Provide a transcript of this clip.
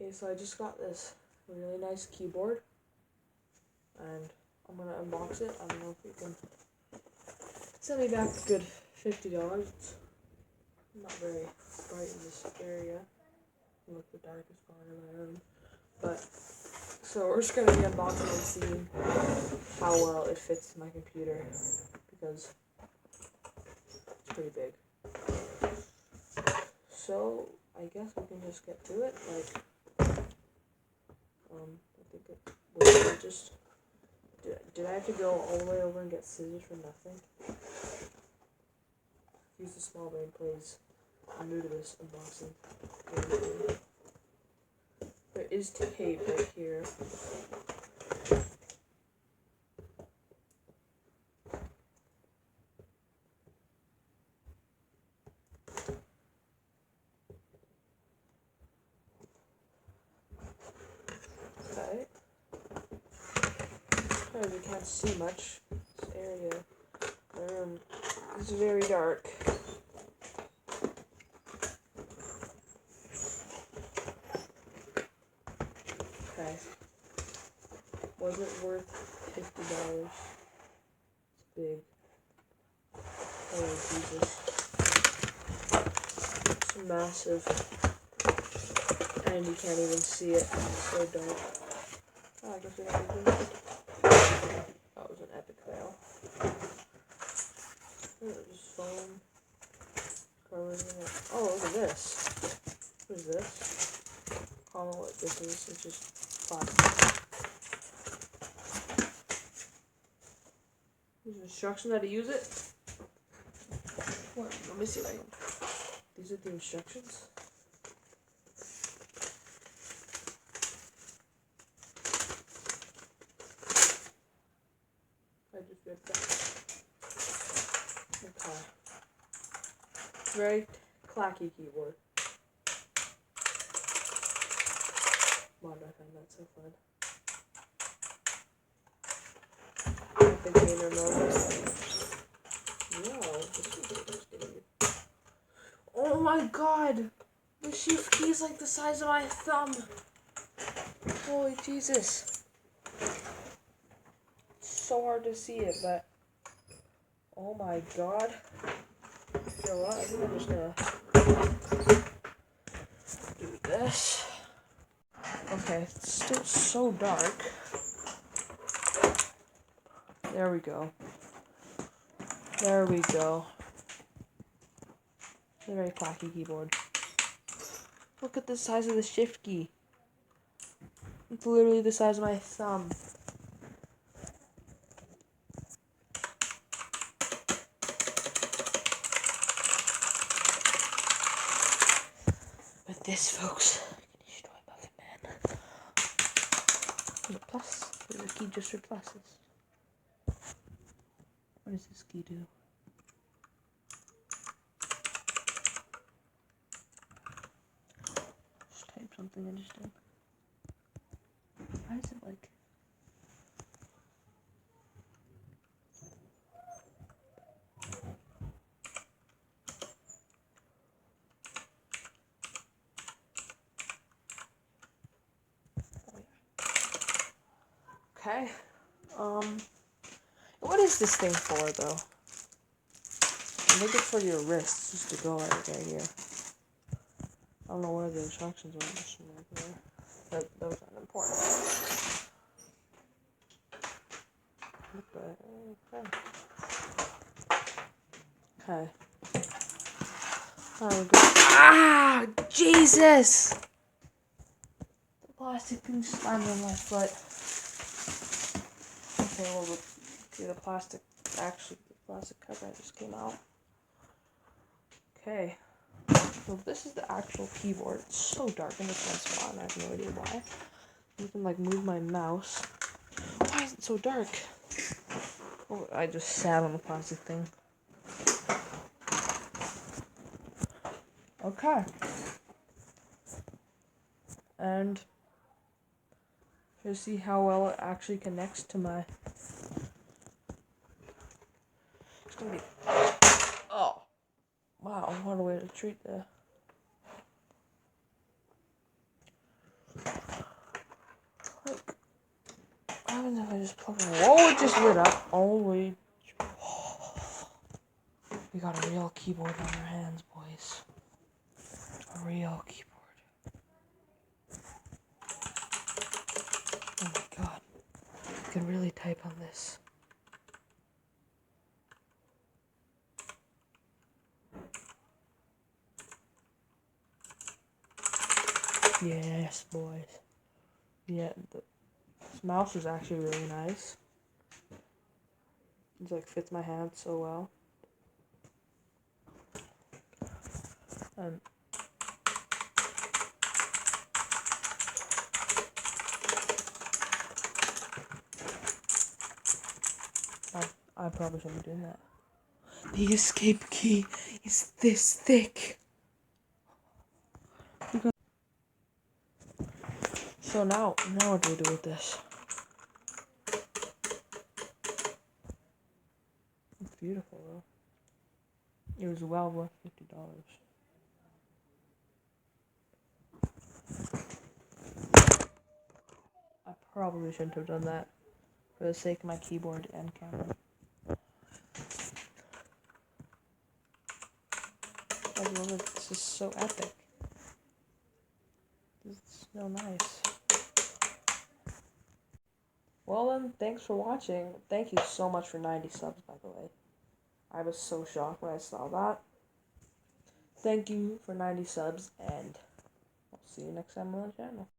Okay, so I just got this really nice keyboard, and I'm gonna unbox it. I don't know if you can send me back a good $50. It's not very bright in this area. Look, the darkest part of my room. But, so we're just gonna be unboxing and seeing how well it fits my computer, because it's pretty big. So, I guess we can just get to it. I think it was just. Did I have to go all the way over and get scissors for nothing? Use the small brain, please. I'm new to this unboxing. There is tape right here. Okay. Sorry, we can't see much. This area, my room is very dark. Okay. Was it worth $50? It's big. Oh, Jesus. It's massive. And you can't even see it. It's so dark. Oh, I guess we don't need this. That was an epic fail. There's foam covering it. Oh, look at this. What is this? I don't know what this is. It's just plastic. There's instructions how to use it. What? Let me see if I can. These are the instructions. I just read that. Okay. Very clacky keyboard. Why did I find that so fun? The gamer mode. Wow, this is interesting. Oh my god! The shift key is like the size of my thumb. Holy Jesus. It's so hard to see it, but oh my god. You know what? I think I'm just gonna do this. Okay, it's still so dark. There we go. There we go. It's a very clacky keyboard. Look at the size of the shift key. It's literally the size of my thumb. With this, folks, I can destroy Muffin Man. There's a plus. There's a key just for pluses. What does this key do? Just type something interesting. Why is it like... Okay. What is this thing for, though? I think it's for your wrists, just to go right here. I don't know where the instructions are. Just right there. Those aren't important. Okay. Oh, ah! Jesus! The plastic thing slammed on my foot. Okay, well, the plastic cover just came out. Okay. So this is the actual keyboard. It's so dark in this one spot, and I have no idea why. You can, like, move my mouse. Why is it so dark? Oh, I just sat on the plastic thing. Okay. And to see how well it actually connects to my... It's gonna be... Oh. Wow, what a way to treat the... happens if I just plug it? Whoa, it just lit up. Holy. We got a real keyboard on our hands, boys. A real keyboard. Oh my god. I can really type on this. Yes, boys. Yeah, this mouse is actually really nice. It like fits my hand so well. And I probably shouldn't be doing that. The escape key is this thick. So now what do we do with this? It's beautiful though. It was well worth $50. I probably shouldn't have done that for the sake of my keyboard and camera. I love it. This is so epic. This is so nice. Well then, thanks for watching. Thank you so much for 90 subs, by the way. I was so shocked when I saw that. Thank you for 90 subs, and I'll see you next time on the channel.